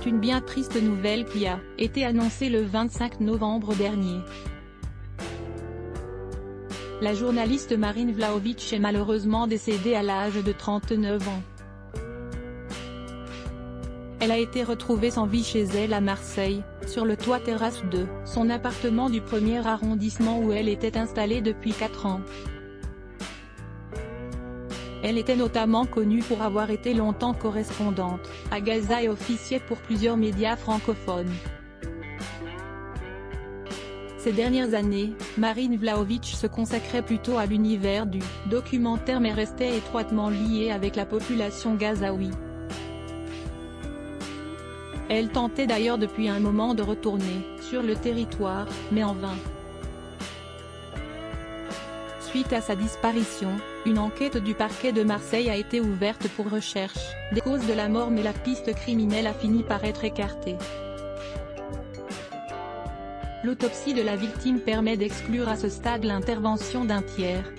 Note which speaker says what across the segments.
Speaker 1: C'est une bien triste nouvelle qui a été annoncée le 25 novembre dernier. La journaliste Marine Vlahovic est malheureusement décédée à l'âge de 39 ans. Elle a été retrouvée sans vie chez elle à Marseille, sur le toit terrasse de son appartement du 1er arrondissement où elle était installée depuis 4 ans. Elle était notamment connue pour avoir été longtemps correspondante à Gaza et officiait pour plusieurs médias francophones. Ces dernières années, Marine Vlahovic se consacrait plutôt à l'univers du documentaire mais restait étroitement liée avec la population gazaoui. Elle tentait d'ailleurs depuis un moment de retourner sur le territoire, mais en vain. Suite à sa disparition, une enquête du parquet de Marseille a été ouverte pour recherche des causes de la mort mais la piste criminelle a fini par être écartée. L'autopsie de la victime permet d'exclure à ce stade l'intervention d'un tiers.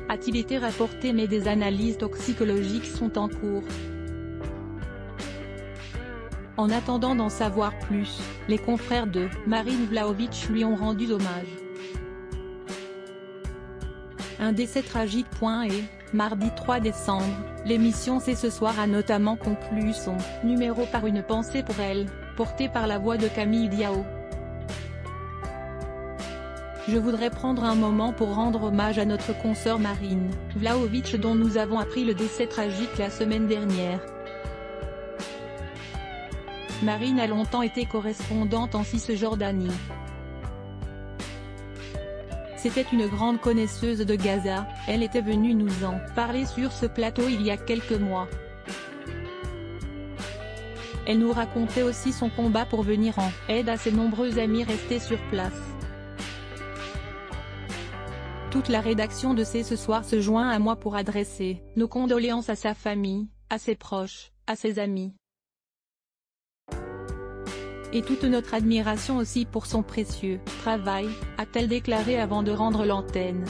Speaker 1: A-t-il été rapporté mais des analyses toxicologiques sont en cours. En attendant d'en savoir plus, les confrères de Marine Vlahovic lui ont rendu hommage. Un décès tragique. Et, mardi 3 décembre, l'émission C'est ce soir a notamment conclu son numéro par une pensée pour elle, portée par la voix de Camille Diao. Je voudrais prendre un moment pour rendre hommage à notre consoeur Marine Vlahovic dont nous avons appris le décès tragique la semaine dernière. Marine a longtemps été correspondante en Cisjordanie. C'était une grande connaisseuse de Gaza, elle était venue nous en parler sur ce plateau il y a quelques mois. Elle nous racontait aussi son combat pour venir en aide à ses nombreux amis restés sur place. Toute la rédaction de C'est ce soir se joint à moi pour adresser nos condoléances à sa famille, à ses proches, à ses amis. Et toute notre admiration aussi pour son précieux travail, a-t-elle déclaré avant de rendre l'antenne.